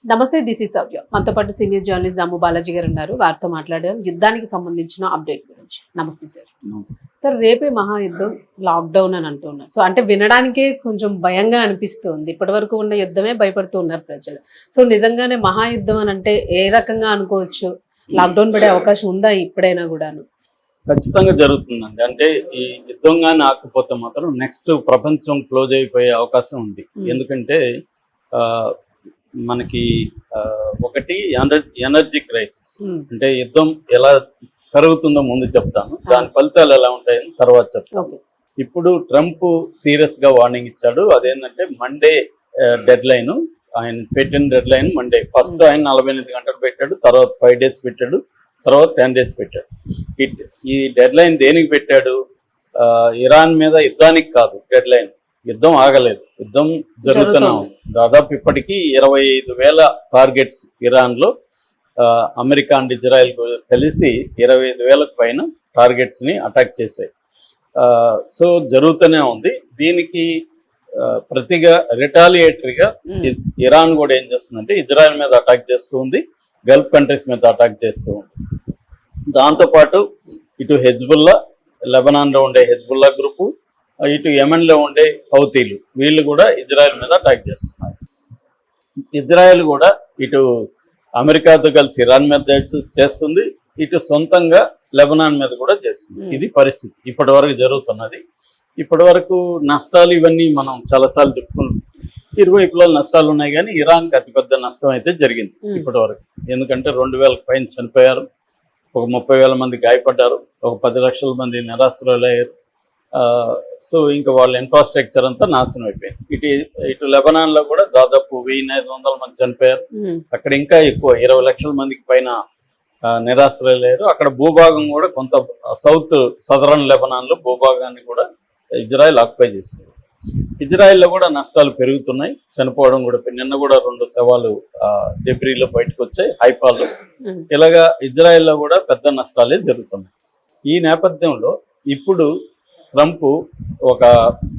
నమస్తే, this is సౌజన్య. మనతో పాటు సీనియర్ జర్నలిస్ట్ దాము బాలాజీ గారు ఉన్నారు. వారితో మాట్లాడడం యుద్ధానికి సంబంధించిన అప్డేట్ గురించి. నమస్తే సార్. సార్, రేపే మహాయుద్ధం, లాక్డౌన్ అని అంటూ ఉన్నారు. సో అంటే వినడానికే కొంచెం భయంగా అనిపిస్తుంది. ఇప్పటి వరకు ఉన్న యుద్ధమే భయపడుతూ ఉన్నారు ప్రజలు. సో నిజంగానే మహాయుద్ధం అని అంటే ఏ రకంగా అనుకోవచ్చు? లాక్డౌన్ పడే అవకాశం ఉందా ఇప్పుడైనా కూడాను? ఖచ్చితంగా జరుగుతుందండి. అంటే ఈ యుద్ధం కానీ ఆకపోతే మాత్రం నెక్స్ట్ ప్రపంచం క్లోజ్ అయిపోయే అవకాశం ఉంది. ఎందుకంటే మనకి ఒకటి ఎనర్జీ క్రైసిస్, అంటే యుద్ధం ఎలా పెరుగుతుందో ముందు చెప్తాను, దాని ఫలితాలు ఎలా ఉంటాయని తర్వాత చెప్తాను. ఇప్పుడు ట్రంప్ సీరియస్ గా వార్నింగ్ ఇచ్చాడు. అదేంటంటే మండే డెడ్ లైన్, ఆయన పెట్టిన డెడ్ లైన్ మండే. ఫస్ట్ ఆయన 48 గంటలు పెట్టాడు, తర్వాత 5 days పెట్టాడు, తర్వాత 10 days పెట్టాడు. ఈ డెడ్ లైన్ దేనికి పెట్టాడు? ఇరాన్ మీద యుద్ధానికి కాదు డెడ్ లైన్. యుద్ధం ఆగలేదు, యుద్ధం జరుగుతూనే ఉంది. దాదాపు ఇప్పటికీ 25,000 టార్గెట్స్ ఇరాన్ లో, అమెరికా అండ్ ఇజ్రాయెల్ కలిసి 25,000కు పైన టార్గెట్స్ ని అటాక్ చేశాయి. సో జరుగుతూనే ఉంది. దీనికి ప్రతిగా రిటాలియేటరీగా ఇరాన్ కూడా ఏం చేస్తుందంటే ఇజ్రాయెల్ మీద అటాక్ చేస్తూ ఉంది, గల్ఫ్ కంట్రీస్ మీద అటాక్ చేస్తూ ఉంది. దాంతోపాటు ఇటు హెజ్బుల్లా, లెబనాన్లో ఉండే హెజ్బుల్లా గ్రూపు, ఇటు యెమెన్లో ఉండే హౌతీలు, వీళ్ళు కూడా ఇజ్రాయెల్ మీద అటాక్ చేస్తున్నారు. ఇజ్రాయెల్ కూడా ఇటు అమెరికాతో కలిసి ఇరాన్ మీద చేస్తుంది, ఇటు సొంతంగా లెబనాన్ మీద కూడా చేస్తుంది. ఇది పరిస్థితి ఇప్పటి వరకు జరుగుతున్నది. ఇప్పటి వరకు నష్టాలు ఇవన్నీ మనం చాలాసార్లు చెప్పుకున్నాం. ఇరువైపులో నష్టాలు ఉన్నాయి, కానీ ఇరాన్కి అతిపెద్ద నష్టం అయితే జరిగింది ఇప్పటి వరకు. ఎందుకంటే 2,000కు పైన చనిపోయారు, ఒక 30,000 మంది గాయపడ్డారు, ఒక 10 లక్షల మంది నిరాశ్రయులయ్యారు. సో ఇంకా వాళ్ళ ఇన్ఫ్రాస్ట్రక్చర్ అంతా నాశనం అయిపోయింది. ఇటు లెబనాన్ లో కూడా దాదాపు 1,500 మంది చనిపోయారు. అక్కడ ఇంకా ఎక్కువ 20 లక్షల మందికి పైన నిరాశ్రయులయ్యారు. అక్కడ భూభాగం కూడా కొంత సదరన్ లెబనాన్ లో భూభాగాన్ని కూడా ఇజ్రాయెల్ ఆక్యుపై చేసింది. ఇజ్రాయెల్లో కూడా నష్టాలు పెరుగుతున్నాయి, చనిపోవడం కూడా. నిన్న కూడా 2 శవాలు డెబ్రీలో బయటకు వచ్చాయి, హైఫాలో. ఇలాగా ఇజ్రాయెల్లో కూడా పెద్ద నష్టాలే జరుగుతున్నాయి. ఈ నేపథ్యంలో ఇప్పుడు ట్రంప్ ఒక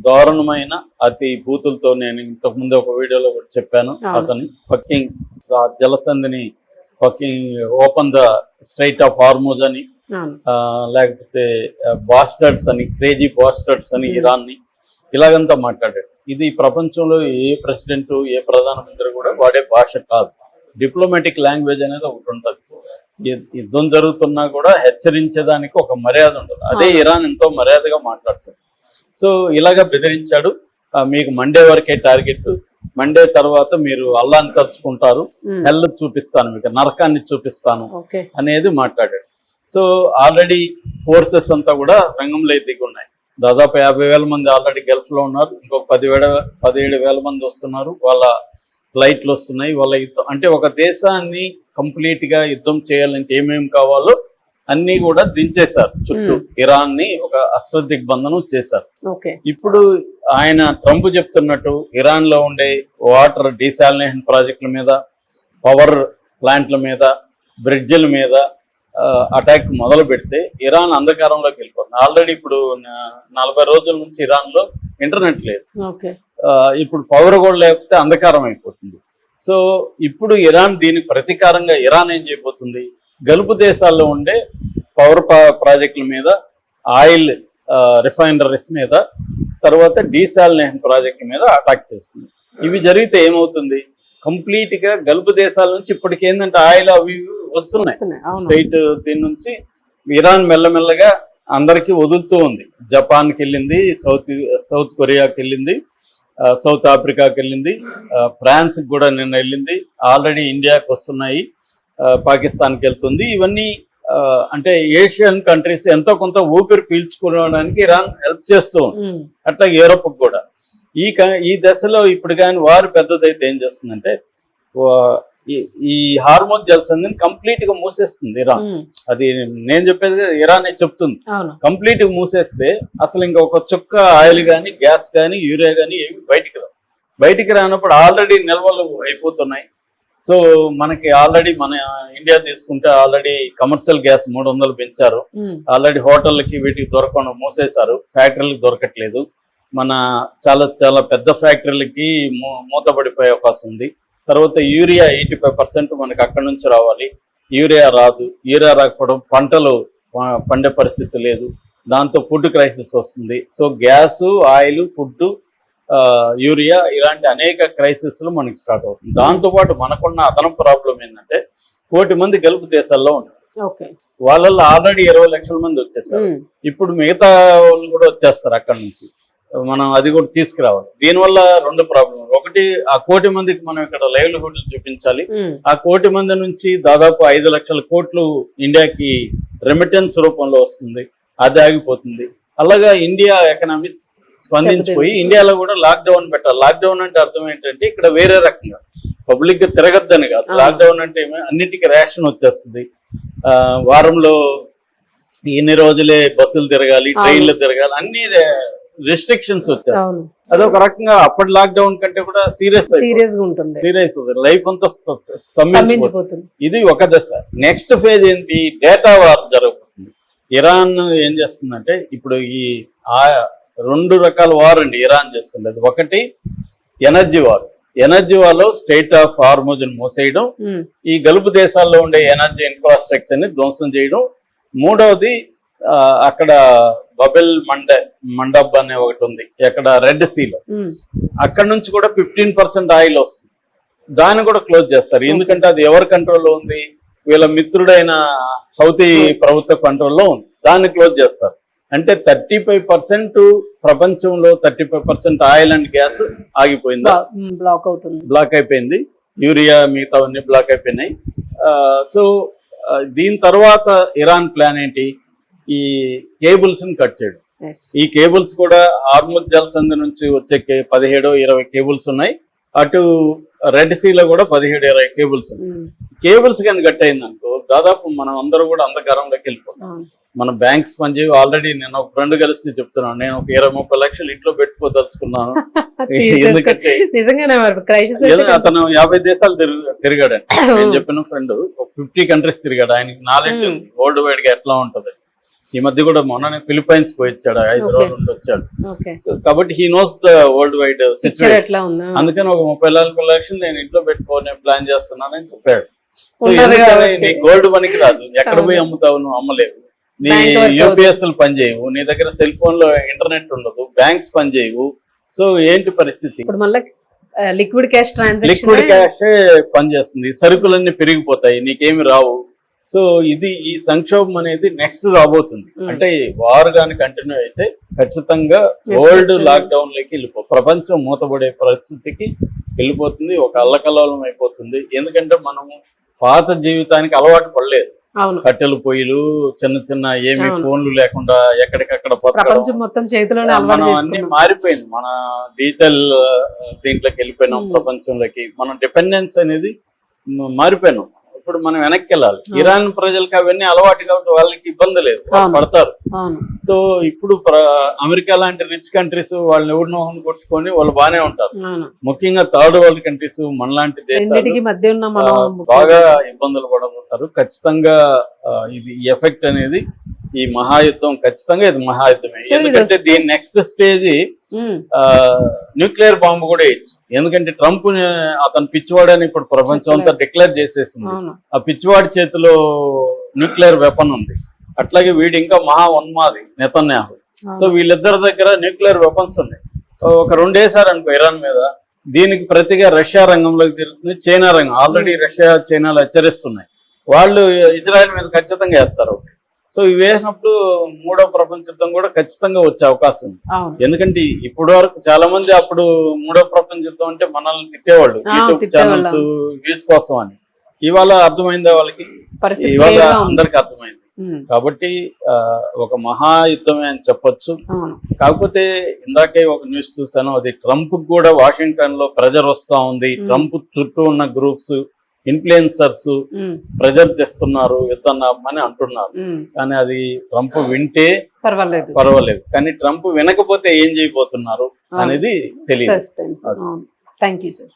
దారుణమైన అతి బూతులతో, నేను ఇంతకుముందు ఒక వీడియోలో కూడా చెప్పాను, అతని ఫకింగ్ జలసంధిని open the strait of Hormuz అని, లేకపోతే బాస్టర్డ్స్ అని, క్రేజీ బాస్టర్డ్స్ అని ఇరాన్ ని, ఇలాగంతా మాట్లాడాడు. ఇది ప్రపంచంలో ఏ ప్రెసిడెంట్, ఏ ప్రధానమంత్రి కూడా వాడే భాష కాదు. డిప్లొమాటిక్ లాంగ్వేజ్ అనేది ఒకటి ఉంటుంది. యుద్ధం జరుగుతున్నా కూడా హెచ్చరించేదానికి ఒక మర్యాద ఉంటుంది. అదే ఇరాన్ ఎంతో మర్యాదగా మాట్లాడుతుంది. సో ఇలాగా బెదిరించాడు, మీకు మండే వరకే టార్గెట్, మండే తర్వాత మీరు అల్లాన్ని తలుచుకుంటారు, హెల్ చూపిస్తాను, మీకు నరకాన్ని చూపిస్తాను అనేది మాట్లాడాడు. సో ఆల్రెడీ ఫోర్సెస్ అంతా కూడా రంగంలో దిగి ఉన్నాయి. దాదాపు 50,000 మంది ఆల్రెడీ గల్ఫ్ లో ఉన్నారు, ఇంకొక 17,000 మంది వస్తున్నారు, వాళ్ళ ఫ్లైట్లు వస్తున్నాయి. వాళ్ళ యుద్ధం అంటే ఒక దేశాన్ని కంప్లీట్ గా యుద్ధం చేయాలంటే ఏమేమి కావాలో అన్ని కూడా దించేశారు. చుట్టూ ఇరాన్ ని ఒక అస్త్రదిగ్బంధనం చేశారు. ఇప్పుడు ఆయన ట్రంప్ చెప్తున్నట్టు ఇరాన్ లో ఉండే వాటర్ డీసాలినేషన్ ప్రాజెక్టుల మీద, పవర్ ప్లాంట్ల మీద, బ్రిడ్జిల మీద అటాక్ మొదలు పెడితే ఇరాన్ అంధకారంలోకి వెళ్ళిపోతుంది. ఆల్రెడీ ఇప్పుడు 40 రోజుల నుంచి ఇరాన్ లో ఇంటర్నెట్ లేదు. ఇప్పుడు పవర్ కూడా లేకపోతే అంధకారం అయిపోతుంది. సో ఇప్పుడు ఇరాన్ దీనికి ప్రతీకారంగా ఇరాన్ ఏం చేయబోతుంది? గల్ఫ్ దేశాల్లో ఉండే పవర్ ప్రాజెక్టుల మీద, ఆయిల్ రిఫైనరీస్ మీద, తర్వాత డీసాలినేషన్ ప్రాజెక్టుల మీద అటాక్ చేస్తుంది. ఇవి జరిగితే ఏమవుతుంది? కంప్లీట్ గా గల్ఫ్ దేశాల నుంచి ఇప్పటికి ఏంటంటే ఆయిల్ అవి వస్తున్నాయి స్ట్రైట్. దీని నుంచి ఇరాన్ మెల్లమెల్లగా అందరికీ వదులుతూ ఉంది. జపాన్కి వెళ్ళింది, సౌత్ కొరియాకి వెళ్ళింది, సౌత్ ఆఫ్రికాకి వెళ్ళింది, ఫ్రాన్స్కి కూడా నిన్న వెళ్ళింది, ఆల్రెడీ ఇండియాకి వస్తున్నాయి, పాకిస్తాన్కి వెళ్తుంది. ఇవన్నీ అంటే ఏషియన్ కంట్రీస్ ఎంతో కొంత ఊపిరి పీల్చుకోవడానికి ఇరాన్ హెల్ప్ చేస్తూ ఉంది. అట్లా యూరోప్కి కూడా. ఈ దశలో ఇప్పుడు కానీ వారు పెద్దదైతే ఏం చేస్తుందంటే ఈ హార్మోన్ జలసంధిని కంప్లీట్ గా మూసేస్తుంది ఇరాన్. అది నేను చెప్పేది ఇరానే చెప్తుంది. కంప్లీట్ గా మూసేస్తే అసలు ఇంకా ఒక చుక్క ఆయిల్ కానీ, గ్యాస్ కానీ, యూరియా కానీ ఏమి బయటికి రానప్పుడు ఆల్రెడీ నిల్వలు అయిపోతున్నాయి. సో మనకి ఆల్రెడీ మన ఇండియా తీసుకుంటే ఆల్రెడీ కమర్షియల్ గ్యాస్ 300 పెంచారు. ఆల్రెడీ హోటళ్ళకి వీటికి దొరకకుండా మూసేశారు, ఫ్యాక్టరీలకు దొరకట్లేదు. మన చాలా చాలా పెద్ద ఫ్యాక్టరీలకి మూతపడిపోయే అవకాశం ఉంది. తర్వాత యూరియా 85% మనకి అక్కడ నుంచి రావాలి. యూరియా రాదు. యూరియా రాకపోవడం పంటలు పండే పరిస్థితి లేదు. దాంతో ఫుడ్ క్రైసిస్ వస్తుంది. So gas, oil, food, urea ఇలాంటి అనేక క్రైసిస్లు మనకి స్టార్ట్ అవుతుంది. దాంతోపాటు మనకున్న అదనపు ప్రాబ్లం ఏంటంటే 1 కోటి మంది గల్ఫ్ దేశాల్లో ఉన్నారు. వాళ్ళల్లో ఆల్రెడీ 20 లక్షల మంది వచ్చేసారు. ఇప్పుడు మిగతా వాళ్ళు కూడా వచ్చేస్తారు అక్కడ నుంచి. మనం అది కూడా తీసుకురావాలి. దీనివల్ల 2 ప్రాబ్లం. ఒకటి, ఆ 1 కోటి మందికి మనం ఇక్కడ లైవ్లీహుడ్లు చూపించాలి. ఆ 1 కోటి మంది నుంచి దాదాపు 5 లక్షల కోట్లు ఇండియాకి రెమిటెన్స్ రూపంలో వస్తుంది. అది ఆగిపోతుంది. అలాగా ఇండియా ఎకనామీ స్పందించిపోయి ఇండియాలో కూడా లాక్డౌన్ పెట్టాలి. లాక్డౌన్ అంటే అర్థం ఏంటంటే ఇక్కడ వేరే రకంగా పబ్లిక్ గా తిరగద్దని కాదు. లాక్డౌన్ అంటే అన్నిటికీ రేషన్ వచ్చేస్తుంది. వారంలో ఇన్ని రోజులే బస్సులు తిరగాలి, ట్రైన్లు తిరగాలి, అన్ని రెస్ట్రిక్షన్స్ వచ్చాయి. అదొక రకంగా అప్పటి లాక్డౌన్ కంటే కూడా సీరియస్ లైఫ్ అంతా స్తంభించిపోతుంది. ఇది ఒక దశ. నెక్స్ట్ ఫేజ్ ఏంటి? డేటా వార్ జరుగుతుంది. ఇరాన్ ఏం చేస్తుందంటే ఇప్పుడు ఈ 2 రకాల వార్ అండి ఇరాన్ చేస్తుండేది. ఒకటి ఎనర్జీ వార్. ఎనర్జీ వార్లో స్టేట్ ఆఫ్ హార్మోజ్ మూసేయడం, ఈ గల్ఫ్ దేశాల్లో ఉండే ఎనర్జీ ఇన్ఫ్రాస్ట్రక్చర్ ని ధ్వంసం చేయడం. మూడవది అక్కడ బబెల్ మండబ్ అనే ఒకటి ఉంది అక్కడ రెడ్ సీలో. అక్కడ నుంచి కూడా 15% ఆయిల్ వస్తుంది. దాన్ని కూడా క్లోజ్ చేస్తారు. ఎందుకంటే అది ఎవరి కంట్రోల్లో ఉంది? వీళ్ళ మిత్రుడైన సౌదీ ప్రభుత్వ కంట్రోల్లో ఉంది. దాన్ని క్లోజ్ చేస్తారు. అంటే 35% ప్రపంచంలో 35% ఆయిల్ అండ్ గ్యాస్ ఆగిపోయింది, బ్లాక్ అయిపోయింది. యూరియా మిగతావన్నీ బ్లాక్ అయిపోయినాయి. సో దీని తర్వాత ఇరాన్ ప్లాన్ ఏంటి? ఈ కేబుల్స్ ని కట్ చేయడం. ఈ కేబుల్స్ కూడా హార్ముజ్ జలసంధి నుంచి వచ్చే 17-20 కేబుల్స్ ఉన్నాయి. అటు రెడ్ సీలో కూడా 17-20 కేబుల్స్ ఉన్నాయి. కేబుల్స్ కానీ కట్ అయిందనుకో దాదాపు మనం అందరూ కూడా అంధకారంలోకి వెళ్ళిపోతాం. మన బ్యాంక్స్ పనిచేయవు. ఆల్రెడీ నేను ఒక ఫ్రెండ్ కలిసి చెప్తున్నాను, నేను ఒక 20-30 లక్షలు ఇంట్లో పెట్టుకోదలుచుకున్నాను. ఎందుకంటే అతను 50 దేశాలు తిరిగాడు. నేను చెప్పిన ఫ్రెండ్ ఒక 50 కంట్రీస్ తిరిగాడు. ఆయనకి నాలెడ్జ్ ఉంది వరల్డ్ వైడ్ గా ఎట్లా ఉంటది. ఈ మధ్య కూడా మొన్ననే ఫిలిప్పైన్స్ పోయి వచ్చాడు, 5 రోజులు ఉండి వచ్చాడు. కాబట్టి he knows the world wide situation. అందుకని ఒక 30-40 లక్షలు నేను ఇంట్లో పెట్టుకోని ప్లాన్ చేస్తున్నానని చెప్పాడు. సో నీ గోల్డ్ పనికి రాదు, ఎక్కడ పోయి అమ్ముతావు? నువ్వు అమ్మలేవు. నీ యూపీఎస్లు పనిచేయవు, నీ దగ్గర సెల్ ఫోన్ లో ఇంటర్నెట్ ఉండదు, బ్యాంక్స్ పనిచేయవు. సో ఏంటి పరిస్థితి? లిక్విడ్ క్యాష్ పనిచేస్తుంది. సరుకులన్నీ పెరిగిపోతాయి, నీకేమి రావు. సో ఇది ఈ సంక్షోభం అనేది నెక్స్ట్ రాబోతుంది. అంటే వార్ గాని కంటిన్యూ అయితే ఖచ్చితంగా వరల్డ్ లాక్డౌన్ లోకి ప్రపంచం మూతపడే పరిస్థితికి వెళ్ళిపోతుంది. ఒక అల్లకల్లోలం అయిపోతుంది. ఎందుకంటే మనము పాత జీవితానికి అలవాటు పడలేదు. కట్టెలు పొయ్యిలు, చిన్న చిన్న ఏమి ఫోన్లు లేకుండా ఎక్కడికక్కడ మనం అన్ని మారిపోయింది. మన డిజిటల్ దీంట్లోకి వెళ్ళిపోయినాం. ప్రపంచంలోకి మనం డిపెండెన్స్ అనేది మారిపోయినాం. ఇప్పుడు మనం వెనక్కి వెళ్ళాలి. ఇరాన్ ప్రజలకు అవన్నీ అలవాటు కాబట్టి వాళ్ళకి ఇబ్బంది లేదు, పడతారు. సో ఇప్పుడు అమెరికా లాంటి రిచ్ కంట్రీస్ వాళ్ళని ఎవరినో కొట్టుకొని వాళ్ళు బాగానే ఉంటారు. ముఖ్యంగా థర్డ్ వరల్డ్ కంట్రీస్ మనలాంటి దేశాలు బాగా ఇబ్బందులు పడబోతారు. ఖచ్చితంగా ఇది ఎఫెక్ట్ అనేది ఈ మహాయుద్ధం ఖచ్చితంగా ఇది మహాయుద్ధమే. ఎందుకంటే దీని నెక్స్ట్ స్టేజ్ న్యూక్లియర్ బాంబు కూడా వేయచ్చు. ఎందుకంటే ట్రంప్ అతను పిచ్చివాడని ఇప్పుడు ప్రపంచం అంతా డిక్లేర్ చేసేసింది. ఆ పిచ్చివాడి చేతిలో న్యూక్లియర్ వెపన్ ఉంది. అట్లాగే వీడు ఇంకా మహా ఉన్మాది నెతన్యాహు. సో వీళ్ళిద్దరి దగ్గర న్యూక్లియర్ వెపన్స్ ఉన్నాయి. ఒక 2 వేసారు అనుకో ఇరాన్ మీద, దీనికి ప్రతిగా రష్యా రంగంలోకి తిరుగుతుంది, చైనా రంగం. ఆల్రెడీ రష్యా, చైనాలు హెచ్చరిస్తున్నాయి. వాళ్ళు ఇజ్రాయెల్ మీద ఖచ్చితంగా వేస్తారు. సో ఇవి వేసినప్పుడు 3వ ప్రపంచ యుద్ధం కూడా ఖచ్చితంగా వచ్చే అవకాశం ఉంది. ఎందుకంటే ఇప్పటి వరకు చాలా మంది అప్పుడు 3వ ప్రపంచ యుద్ధం అంటే మనల్ని తిట్టేవాళ్ళు యూట్యూబ్ ఛానల్స్ వ్యూస్ కోసం అని. ఇవాళ అర్థమైందా వాళ్ళకి? ఇవాళ అందరికి అర్థమైంది. కాబట్టి ఒక మహాయుద్ధమే అని చెప్పొచ్చు. కాకపోతే ఇందాకే ఒక న్యూస్ చూసాను, అది ట్రంప్ కూడా వాషింగ్టన్ లో ప్రెజర్ వస్తా ఉంది. ట్రంప్ చుట్టూ ఉన్న గ్రూప్స్, ఇన్ఫ్లుయెన్సర్స్ ప్రెజర్ తెస్తున్నారు, యుద్ధం అని అంటున్నారు. కానీ అది ట్రంప్ వింటే పర్వాలేదు, కానీ ట్రంప్ వినకపోతే ఏం చేయబోతున్నారు అనేది తెలియదు. Thank you sir.